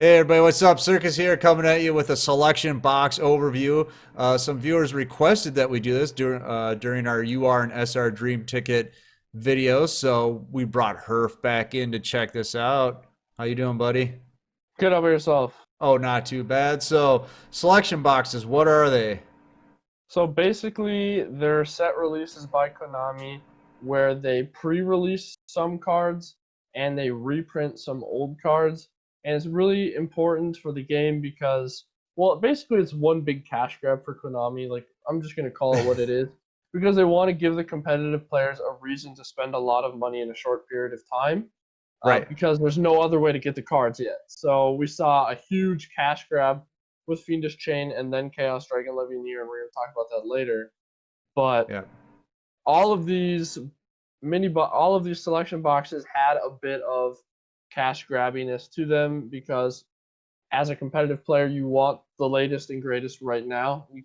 Hey everybody, what's up? Circus here, coming at you with a selection box overview. Some viewers requested that we do this during our UR and SR Dream Ticket videos, so we brought Herf back in to check this out. How you doing, buddy? Good over yourself. Oh, not too bad. So, selection boxes, what are they? So basically, they're set releases by Konami where they pre-release some cards and they reprint some old cards. And it's really important for the game because, well, basically it's one big cash grab for Konami. Like, I'm just gonna call it what it is because they want to give the competitive players a reason to spend a lot of money in a short period of time. Right. Because there's no other way to get the cards yet. So we saw a huge cash grab with Fiendish Chain and then Chaos Dragon Levineer, and we're going to talk about that later. But Yeah. all of these all of these selection boxes had a bit of cash grabbiness to them because as a competitive player, you want the latest and greatest right now. You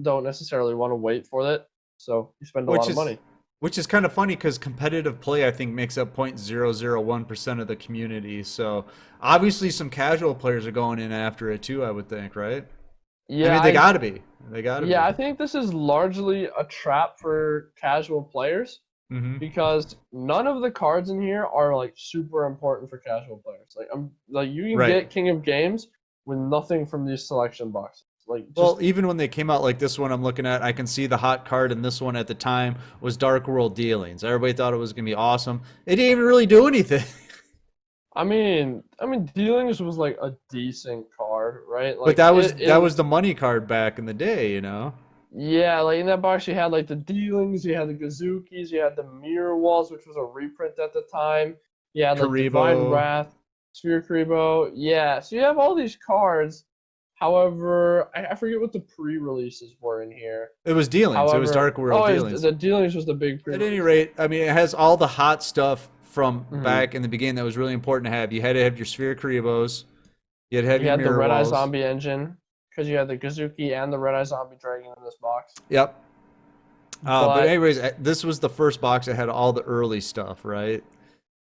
don't necessarily want to wait for it, so you spend a lot Which of is money. which is kind of funny because competitive play I think makes up 0.001% of the community. So, obviously some casual players are going in after it too, I would think, right? I Yeah, mean, they got to be. They got to yeah, be. I think this is largely a trap for casual players Hmm. because none of the cards in here are like super important for casual players. Like I'm like you can Right. get King of Games with nothing from these selection boxes. Like Well, just even when they came out like this one I'm looking at, I can see the hot card in this one at the time was Dark World Dealings. Everybody thought it was going to be awesome. It didn't even really do anything. I mean Dealings was like a decent card, right? But Like that was it that in was the money card back in the day. yeah, like in that box you had like the Dealings, you had the Gazukis, you had the Mirror Walls, which was a reprint at the time. You had like Divine Karibo. Wrath, Sphere Karibo. Yeah, so you have all these cards. However, I forget what the pre-releases were in here. It was Dealings. It was However, Dark World oh, it was, Dealings. the Dealings was the big At any pre-release. rate, I mean, it has all the hot stuff from Hmm. back in the beginning that was really important to have. You had to have your Sphere Karibos. You had to have You your had the Mirror Red Eye Walls. Zombie engine because you had the Gazuki and the Red Eye Zombie Dragon in this box. Yep. But But anyways, this was the first box that had all the early stuff, right?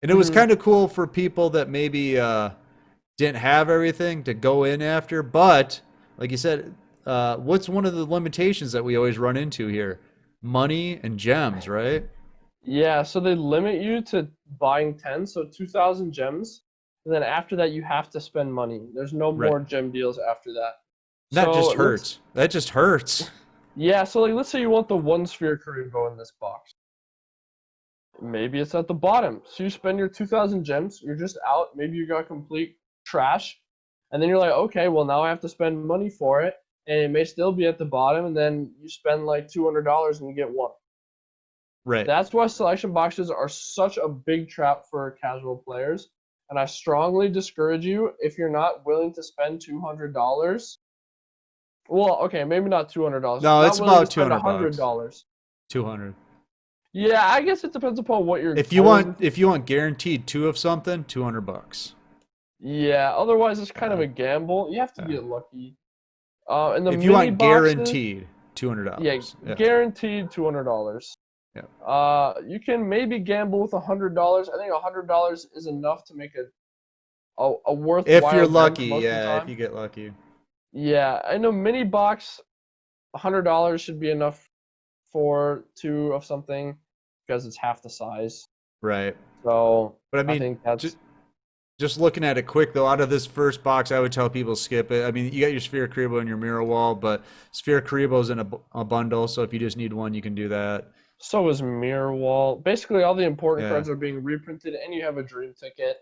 And it was mhm, kind of cool for people that maybe didn't have everything to go in after. But like you said, what's one of the limitations that we always run into here? Money and gems, right? yeah, so they limit you to buying 10, so 2,000 gems. And then after that, you have to spend money. There's no Right. more gem deals after that. That So just hurts. That just hurts. yeah, so like, let's say you want the one sphere Karibo in this box. Maybe it's at the bottom. So you spend your 2,000 gems, you're just out. Maybe you got complete trash. And then you're like, okay, well, now I have to spend money for it. And it may still be at the bottom. And then you spend like $200 and you get one. Right. That's why selection boxes are such a big trap for casual players. And I strongly discourage you if you're not willing to spend $200. Well, okay, maybe not $200. If No, you're it's not willing to about spend 200 bucks. $100. 200. Yeah, I guess it depends upon what you're If you want going. if you want guaranteed two of something, 200 bucks. Yeah, otherwise it's kind of Yeah. a gamble. You have to Yeah. get lucky. And the If you mini want boxes, guaranteed yeah, $200. Yeah. guaranteed $200. Yeah. You can maybe gamble with $100. I think $100 is enough to make a If you're worthwhile gem lucky, most of the yeah, if time. you get lucky. Yeah, I know mini box $100 should be enough for two of something because it's half the size. Right. So But I I mean, think that's just looking at it quick though, out of this first box, I would tell people skip it. I mean, you got your Sphere Karibo and your Mirror Wall, but Sphere Karibo's in a bundle, so if you just need one, you can do that. so is Mirror Wall. Basically, all the important Yeah. cards are being reprinted, and you have a dream ticket.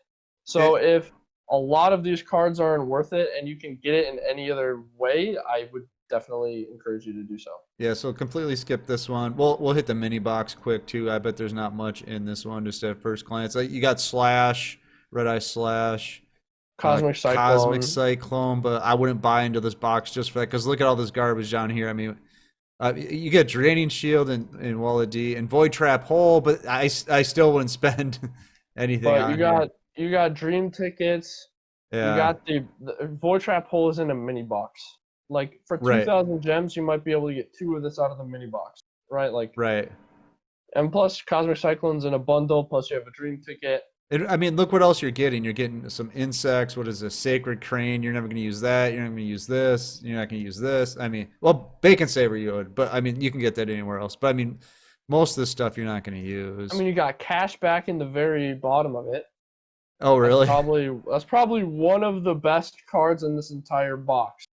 So It, if a lot of these cards aren't worth it, and you can get it in any other way, I would definitely encourage you to do so. yeah, so completely skip this one. We'll hit the mini box quick too. I bet there's not much in this one just at first glance. Like you got Slash, Red Eye Slash, Cosmic Cosmic Cyclone. Cyclone, but I wouldn't buy into this box just for that because look at all this garbage down here. I mean, you get Draining Shield and Wall of D and Void Trap Hole, but I still wouldn't spend anything But you on here. got you got dream tickets. You Yeah, got the Void Trap Hole is in a mini box. Like for right, 2,000 gems, you might be able to get two of this out of the mini box, right? Like, right. and plus Cosmic Cyclone's in a bundle. Plus you have a dream ticket. I mean, look what else you're getting. You're getting some insects. What is this? Sacred crane. You're never going to use that. You're not going to use this. You're not going to use this. I mean, well, bacon saver you would, but I mean, you can get that anywhere else. But I mean, most of the stuff you're not going to I use. mean, you got cash back in the very bottom of it. Oh, really? That's probably one of the best cards in this entire box,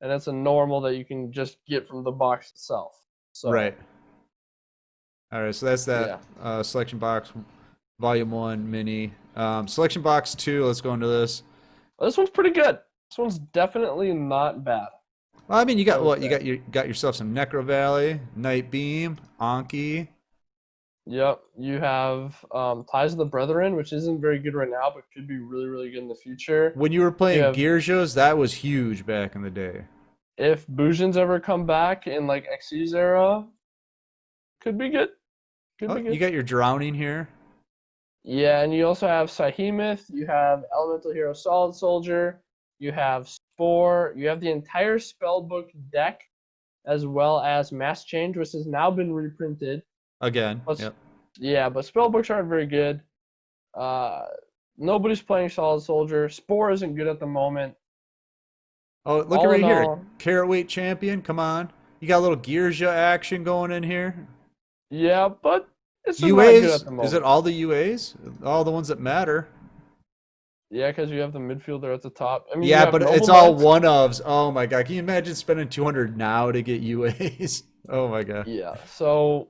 and it's a normal that you can just get from the box itself. So Right. All right. So that's that yeah, selection box, volume one mini. Selection box two. Let's go into this. this one's pretty good. This one's definitely not bad. Well, I mean, you I got would what? You say. got yourself some Necro Valley, Night Beam, Anki. Yep, you have Ties of the Brethren, which isn't very good right now, but could be really, really good in the future. When you were You playing have Gearjos, that was huge back in the day. if Bujins ever come back in like Xyz era, could be good. Could Oh, be you good. got your Drowning here. Yeah, and you also have Sahemoth, you have Elemental Hero Solid Soldier, you have Spore, you have the entire Spellbook deck, as well as Mass Change, which has now been reprinted. Again. But Yep. yeah, but Spellbooks aren't very good. Uh, Nobody's playing Solid Soldier. Spore isn't good at the moment. Oh, look at All right in here. all, Carrot weight champion. Come on. You got a little Gearja action going in here. yeah, but it's just not good UAs? at the Is it moment. all the UAs? All the ones that matter? Yeah, because you have the midfielder at the top. I mean, you Yeah, have but Noble it's all Knights. one ofs. Oh my god. Can you imagine spending 200 now to get UAs? Oh my god. Yeah, so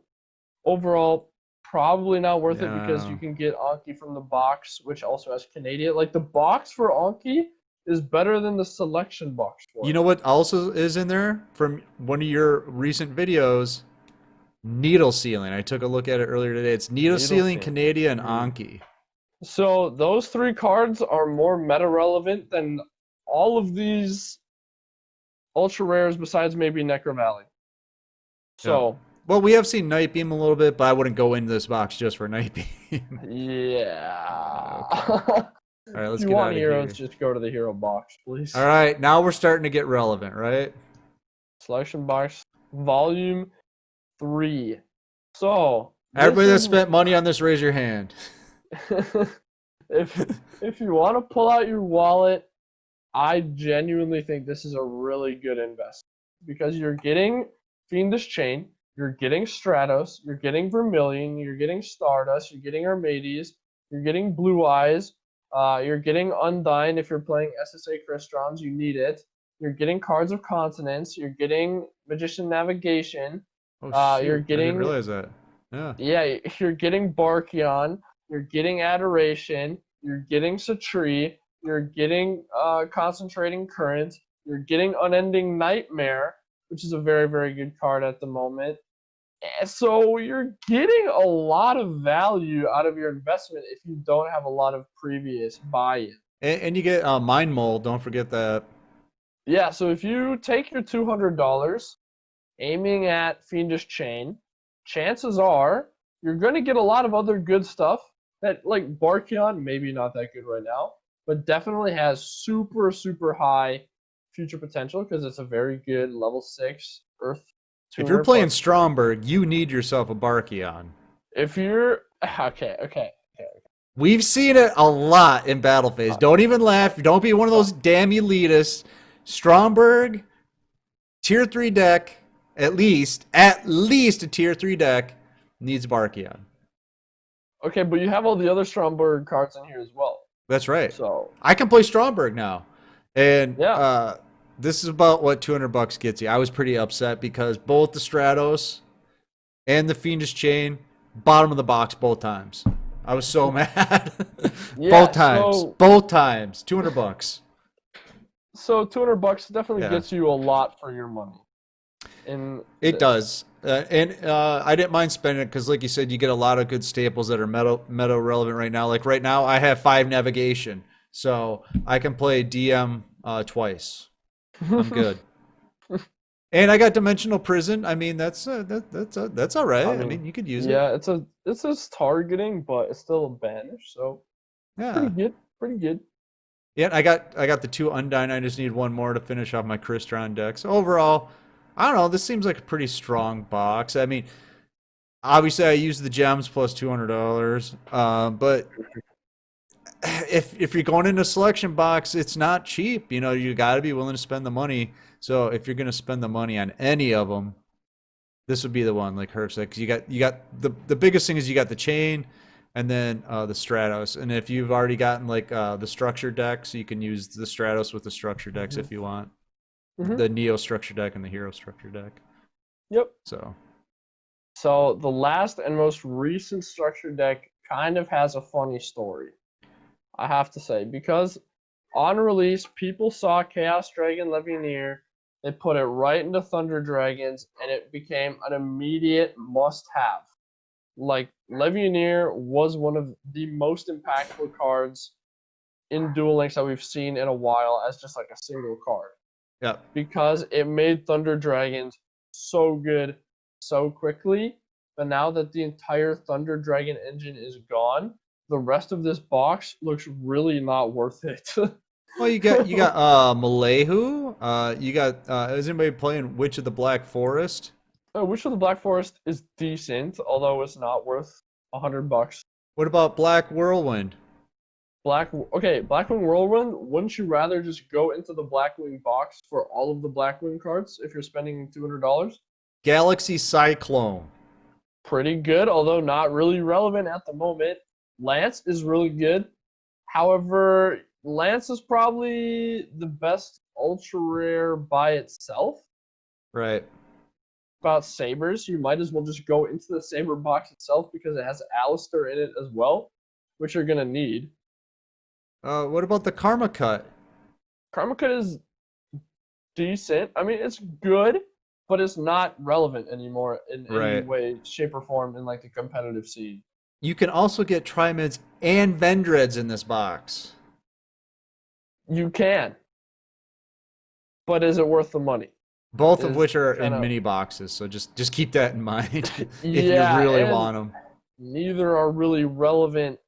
overall, probably not worth it because you Yeah. can get Anki from the box, which also has Canadian. Like the box for Anki is better than the selection box for You it. know what also is in there from one of your recent videos? Needle Sealing. I took a look at it earlier today. It's Needle Needle Sealing, Scene. Canada, and Mhm. Anki. So those three cards are more meta relevant than all of these ultra rares besides maybe Necro Valley. Yep. So Well, we have seen Night Beam a little bit, but I wouldn't go into this box just for Night Beam. yeah. Okay. All right, If let's you get want out of heroes, here. just go to the hero box, All please. right, now we're starting to get relevant, right? Selection box, volume 3. So this Everybody that is spent money on this, raise your hand. if if you want to pull out your wallet, I genuinely think this is a really good investment because you're getting Fiendish Chain, you're getting Stratos, you're getting Vermilion, you're getting Stardust, you're getting Armades, you're getting Blue Eyes, you're getting Undyne if you're playing SSA Crystons, you need it. You're getting Cards of Continents, you're getting Magician Navigation, Oh you're shoot, I didn't getting realize that. Yeah. yeah, you're getting Barkion, you're getting Adoration, you're getting Satri, you're getting Concentrating Current, you're getting Unending Nightmare, which is a very, very good card at the moment. So you're getting a lot of value out of your investment if you don't have a lot of previous buy-in. And you get Mind Mold. Don't forget that. Yeah, so if you take your $200, aiming at Fiendish Chain, chances are you're going to get a lot of other good stuff that, like Barkion, maybe not that good right now, but definitely has super, super high future potential because it's a very good level 6 Earth If you're tuner playing plus. Stromberg, you need yourself a Barkion. If you're. Okay. We've seen it a lot in Battle Phase. Don't even laugh. Don't be one of those damn elitists. Stromberg, tier 3 deck, at least a tier 3 deck, needs Barkion. Okay, but you have all the other Stromberg cards in here as well. That's right. So, I can play Stromberg now. And yeah. this is about what $200 gets you. I was pretty upset because both the Stratos and the Fiendish Chain, bottom of the box both times. I was so mad. Yeah, Both times. so Both times. $200. so $200 definitely Yeah. gets you a lot for your money in It this. does. And I didn't mind spending it because, like you said, you get a lot of good staples that are meta relevant right now. Like right now, I have 5 navigation. So I can play DM twice. I'm good. And I got Dimensional Prison. I mean, that's all right. I I mean, mean, you could use it. yeah, it's just targeting, but it's still a banish, so pretty Yeah. good, pretty good. Yeah, I got the 2 Undyne. I just need one more to finish off my Crystron deck. So overall, I don't know. This seems like a pretty strong box. I mean, obviously I used the gems plus $200, but if you're going into selection box, it's not cheap. You know, you got to be willing to spend the money. So if you're going to spend the money on any of them, this would be the one, like Herf said, because you got the biggest thing is you got the chain, and then the Stratos. And if you've already gotten like the structure decks, you can use the Stratos with the structure decks Mm-hmm. if you want Mm-hmm. the Neo structure deck and the Hero structure deck. Yep. So So the last and most recent structure deck kind of has a funny story, I have to say, because on release, people saw Chaos Dragon Legionnaire, they put it right into Thunder Dragons, and it became an immediate must-have. Like, Legionnaire was one of the most impactful cards in Duel Links that we've seen in a while as just like a single card. yeah. Because it made Thunder Dragons so good so quickly. But now that the entire Thunder Dragon engine is gone, the rest of this box looks really not worth it. Well, you got Malehu. You got is anybody playing Witch of the Black Forest? Witch of the Black Forest is decent, although it's not worth $100. What about Black Whirlwind? Blackwing Whirlwind. Wouldn't you rather just go into the Blackwing box for all of the Blackwing cards if you're spending $200? Galaxy Cyclone. Pretty good, although not really relevant at the moment. Lance is really good. However, Lance is probably the best ultra rare by itself. Right. About Sabers, you might as well just go into the Saber box itself because it has Alistair in it as well, which you're going to need. What about the Karma Cut? Karma Cut is decent. I mean, it's good, but it's not relevant anymore in any Right. way, shape, or form in like the competitive scene. You can also get Trimids and Vendreads in this box. You can, but is it worth the money? Both of Is which are kind in of mini boxes, so just keep that in mind if you yeah, really and want them. neither are really relevant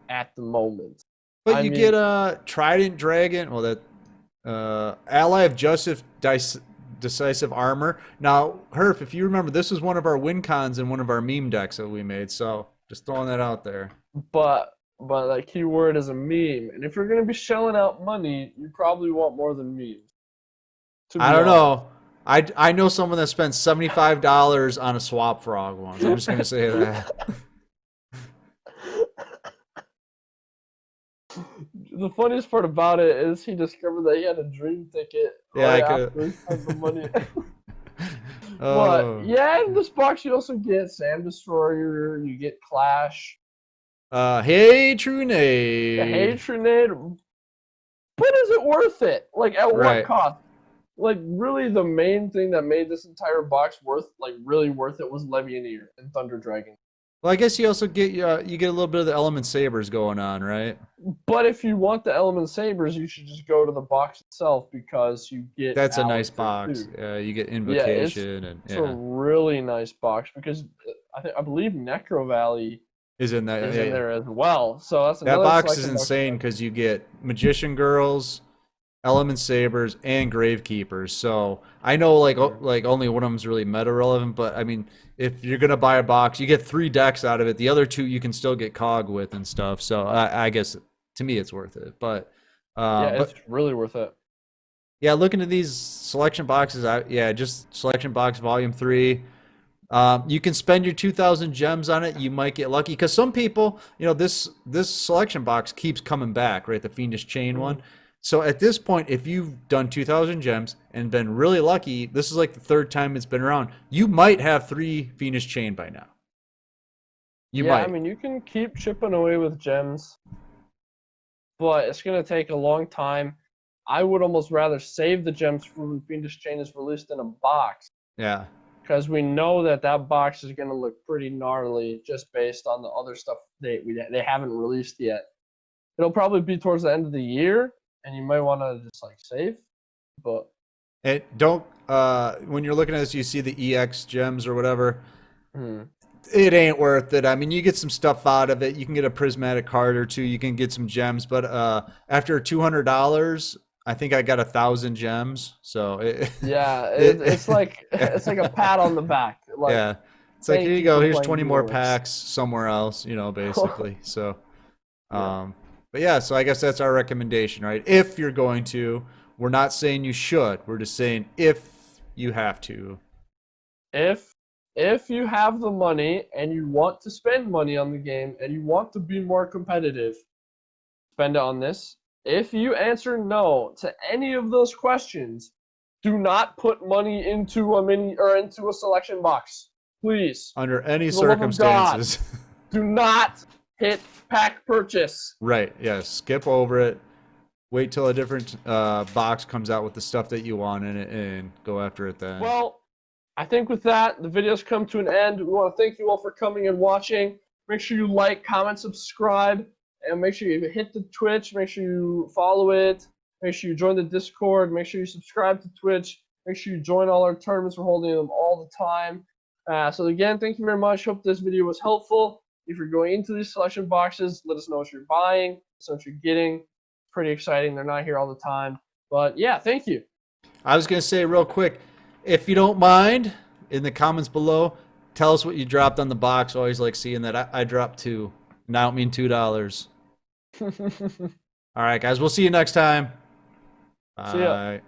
at the moment. But I you mean, get a Trident Dragon, well that Ally of Justice Decisive Armor. Now, Herf, if you remember, this was one of our win cons in one of our meme decks that we made, so just throwing that out there. but that keyword is a meme, and if you're gonna be shelling out money, you probably want more than memes. To I be don't honest. know. I know someone that spent $75 on a swap frog once. I'm just gonna say that. The funniest part about it is he discovered that he had a dream ticket Yeah, right I could. after he spent the money. But Oh. yeah, in this box you also get Sand Destroyer, you get Clash, Hey, Trunade. Hatronade. But is it worth it? Like at what Right. cost? Like really, the main thing that made this entire box really worth it was Legionnaire and Thunder Dragon. Well, I guess you also get you get a little bit of the Element Sabers going on, right? But if you want the Element Sabers, you should just go to the box itself because you get That's a nice Alistair box. too. You get Yeah, it's Invocation and it's a really nice box because I believe Necro Valley is in that. is Yeah, in yeah. there as well. So that's That another box is selection box. insane because you get Magician Girls, Element Sabers, and Gravekeepers. So I know like only one of them is really meta relevant, but I mean if you're gonna buy a box, you get 3 decks out of it. The other 2 you can still get Cog with and stuff. So I guess to me it's worth it. Yeah, But it's really worth it. yeah, looking at these selection boxes, just selection box volume 3. You can spend your 2,000 gems on it. You might get lucky because some people, this selection box keeps coming back, right? The Fiendish Chain one. So at this point, if you've done 2,000 gems and been really lucky, this is like the 3rd time it's been around. You might have 3 Fiendish Chain by now. You Yeah, I might. mean you can keep chipping away with gems, but it's gonna take a long time. I would almost rather save the gems for when Fiendish Chain is released in a box Yeah. because we know that that box is gonna look pretty gnarly just based on the other stuff they haven't released yet. It'll probably be towards the end of the year, and you might want to just like save, but And don't when you're looking at this, you see the EX gems or whatever. It ain't worth it. I mean, you get some stuff out of it. You can get a prismatic card or 2. You can get some gems, but after $200, I think I got 1,000 gems. So yeah, it, it's like it's like a pat on the back. Like, yeah, it's like thank here you you go. for Here's playing 20 more Duel Links. packs somewhere else. Basically. So, Yeah. um, But yeah, so I guess that's our recommendation, right? If you're going to, we're not saying you should. We're just saying if you have to. If if you have the money and you want to spend money on the game and you want to be more competitive, spend it on this. If you answer no to any of those questions, do not put money into a mini or into a selection box. Please. Under any For the love of God, circumstances. do not hit pack purchase. Right, yeah, skip over it. Wait till a different box comes out with the stuff that you want in it and go after it then. Well, I think with that, the video's come to an end. We want to thank you all for coming and watching. Make sure you like, comment, subscribe, and make sure you hit the Twitch. Make sure you follow it. Make sure you join the Discord. Make sure you subscribe to Twitch. Make sure you join all our tournaments. We're holding them all the time. So again, thank you very much. Hope this video was helpful. If you're going into these selection boxes, let us know what you're buying. Let us know what you're getting. It's pretty exciting. They're not here all the time. But yeah, thank you. I was going to say real quick, if you don't mind, in the comments below, tell us what you dropped on the box. Always like seeing that. I dropped $2. And I don't mean $2. All right, guys. We'll see you next time. See ya. Bye.